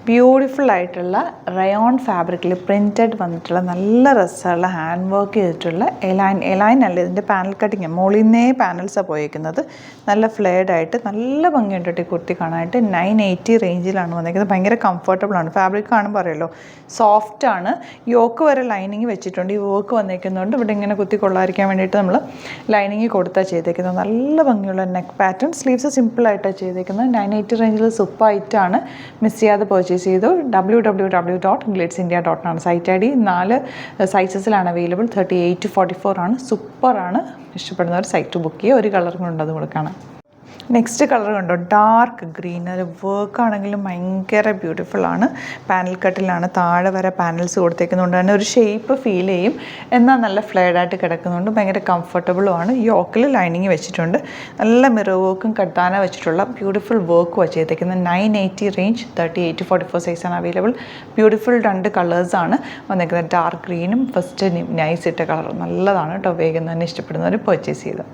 Beautiful ആയിട്ടുള്ള rayon ഫാബ്രിക്കിൽ printed വന്നിട്ടുള്ള നല്ല രസമുള്ള ഹാൻഡ് വർക്ക് ചെയ്തിട്ടുള്ള എലൈൻ അല്ല, ഇതിൻ്റെ പാനൽ കട്ടിങ് മുകളിൽ നിന്നേ പാനൽസാണ് പോയിരിക്കുന്നത്. നല്ല ഫ്ലെയർഡ് ആയിട്ട് നല്ല ഭംഗിയുണ്ട് ഈ കുർത്തി കാണാനായിട്ട്. 980 റേഞ്ചിലാണ് വന്നിരിക്കുന്നത്. ഭയങ്കര കംഫർട്ടബിളാണ്. ഫാബ്രിക് കാണുമ്പോൾ അറിയാലോ, സോഫ്റ്റാണ്. യോക്ക് വരെ ലൈനിങ് വെച്ചിട്ടുണ്ട്. ഈ വർക്ക് വന്നിരിക്കുന്നതുകൊണ്ട് ഇവിടെ ഇങ്ങനെ കുത്തി കൊള്ളാതിരിക്കാൻ വേണ്ടിയിട്ട് നമ്മൾ ലൈനിങ് കൊടുത്താൽ ചെയ്തേക്കുന്നത്. നല്ല ഭംഗിയുള്ള നെക്ക് പാറ്റേൺ. സ്ലീവ്സ് സിമ്പിളായിട്ടാണ് ചെയ്തേക്കുന്നത്. 980 റേഞ്ചിൽ സൂപ്പറായിട്ടാണ്. മിസ് ചെയ്യാതെ പർച്ചേസ് ചെയ്തു. www.glitzindia.com ആണ് സൈറ്റ് ഐ ഡി. 4 സൈസസിലാണ് അവൈലബിൾ. 38 to 44 ആണ്. സൂപ്പറാണ്. ഇഷ്ടപ്പെടുന്നവർ സൈറ്റ് ബുക്ക് ചെയ്യുക. ഒരു കളറും കൊണ്ട് അത് കൊടുക്കണം. നെക്സ്റ്റ് കളർ കണ്ടോ, ഡാർക്ക് ഗ്രീൻ. അത് വർക്കാണെങ്കിലും ഭയങ്കര ബ്യൂട്ടിഫുള്ളാണ്. പാനൽ കട്ടിലാണ്. താഴെ വരെ പാനൽസ് കൊടുത്തേക്കുന്നതുകൊണ്ട് തന്നെ ഒരു ഷേപ്പ് ഫീൽ ചെയ്യും. എന്നാൽ നല്ല ഫ്ലെയർഡായിട്ട് കിടക്കുന്നുണ്ട്. ഭയങ്കര കംഫർട്ടബിളുമാണ്. യോക്കിൽ ലൈനിങ് വെച്ചിട്ടുണ്ട്. നല്ല മിറർ വർക്കും കട്ടാന വെച്ചിട്ടുള്ള ബ്യൂട്ടിഫുൾ വർക്കും വെച്ച് ചെയ്തേക്കുന്നത്. 980 റേഞ്ച്. 38 to 44 സൈസാണ് അവൈലബിൾ. ബ്യൂട്ടിഫുൾ 2 കളേഴ്സാണ് വന്നിരിക്കുന്നത്. ഡാർക്ക് ഗ്രീനും ഫസ്റ്റ് നൈസ് ഇട്ട കളർ. നല്ലതാണ് കേട്ടോ. വേഗം തന്നെ ഇഷ്ടപ്പെടുന്നവർ പർച്ചേസ് ചെയ്ത്.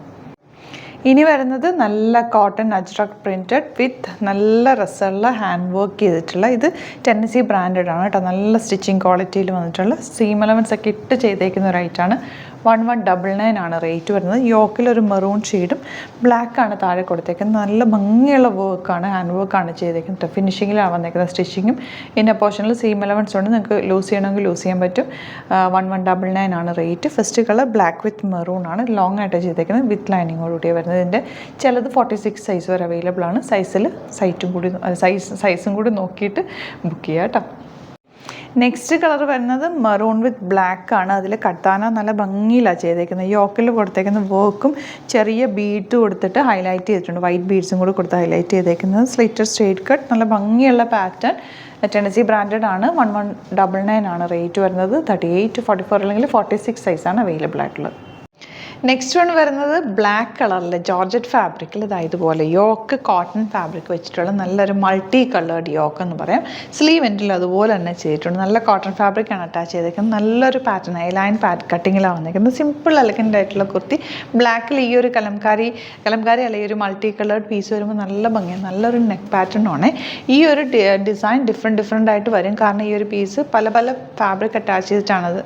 ഇനി വരുന്നത് നല്ല കോട്ടൺ അജ്രക് പ്രിൻറ്റഡ് വിത്ത് നല്ല രസമുള്ള ഹാൻഡ് വർക്ക് ചെയ്തിട്ടുള്ള, ഇത് ടെന്നസി ബ്രാൻഡഡ് ആണ് കേട്ടോ. നല്ല സ്റ്റിച്ചിങ് ക്വാളിറ്റിയിൽ വന്നിട്ടുള്ള സീം എലമെൻറ്റ്സ് ഒക്കെ ഇട്ട് ചെയ്തേക്കുന്ന ഒരു ഐറ്റാണ്. 1199 ആണ് റേറ്റ് വരുന്നത്. യോക്കിലൊരു മെറൂൺ ഷെയ്ഡും ബ്ലാക്കാണ് താഴെ കൊടുത്തേക്കുന്നത്. നല്ല ഭംഗിയുള്ള വർക്കാണ്, ഹാൻഡ് വർക്കാണ് ചെയ്തേക്കുന്നത്. ഫിനിഷിങ്ങിലാണ് വന്നേക്കുന്നത്. സ്റ്റിച്ചിങ്ങും ഇന്ന പോർഷനിൽ സീം എലമെൻറ്റ്സ് ഉണ്ട്. നിങ്ങൾക്ക് ലൂസ് ചെയ്യണമെങ്കിൽ ലൂസ് ചെയ്യാൻ പറ്റും. 1199 ആണ് rate. First colour black with maroon ആണ്. ലോങ് ആയിട്ട് ചെയ്തേക്കുന്നത്. വിത്ത് ലൈനിങ്ങോടുകൂടിയാണ് വരുന്നത്. ഇതിൻ്റെ ചിലത് 46 സൈസ് വരെ അവൈലബിൾ ആണ്. സൈസും കൂടി നോക്കിയിട്ട് ബുക്ക് ചെയ്യുക കേട്ടോ. നെക്സ്റ്റ് കളർ വരുന്നത് മെറൂൺ വിത്ത് ബ്ലാക്ക് ആണ്. അതിൽ കട്ടാന നല്ല ഭംഗിയിലാണ് ചെയ്തേക്കുന്നത്. യോക്കിൽ കൊടുത്തേക്കുന്ന വർക്കും ചെറിയ ബീഡ് കൊടുത്തിട്ട് ഹൈലൈറ്റ് ചെയ്തിട്ടുണ്ട്. വൈറ്റ് ബീഡ്സും കൂടി കൊടുത്ത് ഹൈലൈറ്റ് ചെയ്തേക്കുന്നത്. Slitter straight cut. നല്ല ഭംഗിയുള്ള പാറ്റേൺ. ടെന്നസി ബ്രാൻഡഡ് ആണ്. 1199 ആണ് റേറ്റ് വരുന്നത്. 38 to 44 അല്ലെങ്കിൽ 46 സൈസാണ് അവൈലബിൾ ആയിട്ടുള്ളത്. നെക്സ്റ്റ് വൺ വരുന്നത് ബ്ലാക്ക് കളറിൽ ജോർജറ്റ് ഫാബ്രിക്കിൽ ഇതുപോലെ യോക്ക് കോട്ടൺ ഫാബ്രിക് വെച്ചിട്ടുള്ള നല്ലൊരു മൾട്ടി കളേർഡ് യോക്ക് എന്ന് പറയാം. സ്ലീവ് എൻഡിൽ അതുപോലെ തന്നെ ചെയ്തിട്ടുണ്ട്. നല്ല കോട്ടൺ ഫാബ്രിക്കാണ് അറ്റാച്ച് ചെയ്തേക്കുന്നത്. നല്ലൊരു പാറ്റേൺ ലൈൻ കട്ടിങ്ങിലാണ് വന്നിരിക്കുന്നത്. സിമ്പിൾ എലഗൻ്റ് ആയിട്ടുള്ള കുർത്തി. ബ്ലാക്കിൽ ഈ ഒരു കലംകാരി അല്ലെങ്കിൽ ഈ ഒരു മൾട്ടി കളേർഡ് പീസ് വരുമ്പോൾ നല്ല ഭംഗിയാണ്. നല്ലൊരു നെക്ക് പാറ്റേണാണ്. ഈ ഒരു ഡിസൈൻ ഡിഫറെൻ്റ് ആയിട്ട് വരും. കാരണം ഈ ഒരു പീസ് പല ഫാബ്രിക് അറ്റാച്ച് ചെയ്തിട്ടാണ് അത്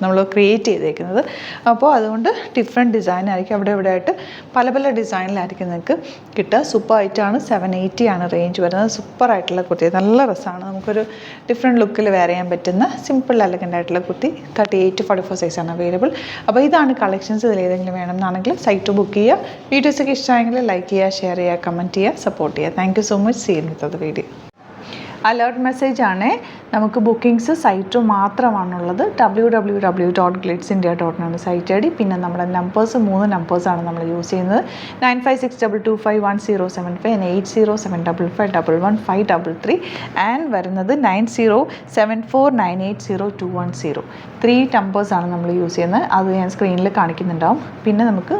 നമ്മൾ ക്രിയേറ്റ് ചെയ്തേക്കുന്നത്. അപ്പോൾ അതുകൊണ്ട് ഡിഫറെൻറ്റ് ഡിസൈൻ ആയിരിക്കും. ഇവിടെ ആയിട്ട് പല ഡിസൈനിലായിരിക്കും നിങ്ങൾക്ക് കിട്ടുക. സൂപ്പറായിട്ടാണ്. 780 ആണ് റേഞ്ച് വരുന്നത്. സൂപ്പറായിട്ടുള്ള കുർത്തി. നല്ല രസമാണ്. നമുക്കൊരു ഡിഫറെൻറ്റ് ലുക്കിൽ വെയർ ചെയ്യാൻ പറ്റുന്ന സിമ്പിൾ എലഗൻ്റ് ആയിട്ടുള്ള കുർത്തി. 38 to 44 സൈസാണ് അവൈലബിൾ. അപ്പോൾ ഇതാണ് കളക്ഷൻസ്. ഇതിൽ ഏതെങ്കിലും വേണമെന്നാണെങ്കിൽ സൈറ്റ് ബുക്ക് ചെയ്യുക. വീഡിയോസൊക്കെ ഇഷ്ടമായെങ്കിൽ ലൈക്ക് ചെയ്യുക, ഷെയർ ചെയ്യുക, കമൻറ്റ് ചെയ്യുക, സപ്പോർട്ട് ചെയ്യുക. Thank you so much. See you with the video. Alert message ആണ്. നമുക്ക് ബുക്കിംഗ്സ് സൈറ്റ് മാത്രമാണുള്ളത്. www.glitzindia.com ആണ് സൈറ്റ് ഐ ഡി. പിന്നെ നമ്മുടെ നമ്പേഴ്സ് 3 നമ്പേഴ്സാണ് നമ്മൾ യൂസ് ചെയ്യുന്നത്. 9562251075 and 8075551153 ആൻഡ് വരുന്നത് 9074980210. 3 നമ്പേഴ്സാണ് നമ്മൾ യൂസ് ചെയ്യുന്നത്. അത് ഞാൻ സ്ക്രീനിൽ കാണിക്കുന്നുണ്ടാവും. പിന്നെ നമുക്ക്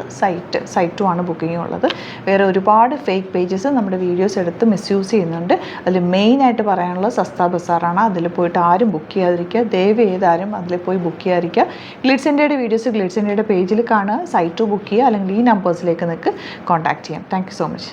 സൈറ്റും ആണ് ബുക്കിംഗ് ഉള്ളത്. വേറെ ഒരുപാട് ഫേക്ക് പേജസ് നമ്മുടെ വീഡിയോസ് എടുത്ത് മിസ്യൂസ് ചെയ്യുന്നുണ്ട്. അതിൽ മെയിനായിട്ട് പറയാനുള്ളത് സസ്ത ബസാറാണ്. അതിൽ പോയിട്ട് ആരും ബുക്ക് ചെയ്യാതിരിക്കുക. ദയവ് ചെയ്താരും അതിൽ പോയി ബുക്ക് ചെയ്യാതിരിക്കുക. ഗ്ലിറ്റ്സ് ഇന്ത്യയുടെ വീഡിയോസ് ഗ്ലിറ്റ്സ് ഇന്ത്യയുടെ പേജിൽ കാണുക. സൈറ്റ് ബുക്ക് ചെയ്യുക. അല്ലെങ്കിൽ ഈ നമ്പേഴ്സിലേക്ക് നിങ്ങൾക്ക് കോൺടാക്ട് ചെയ്യാം. Thank you so much.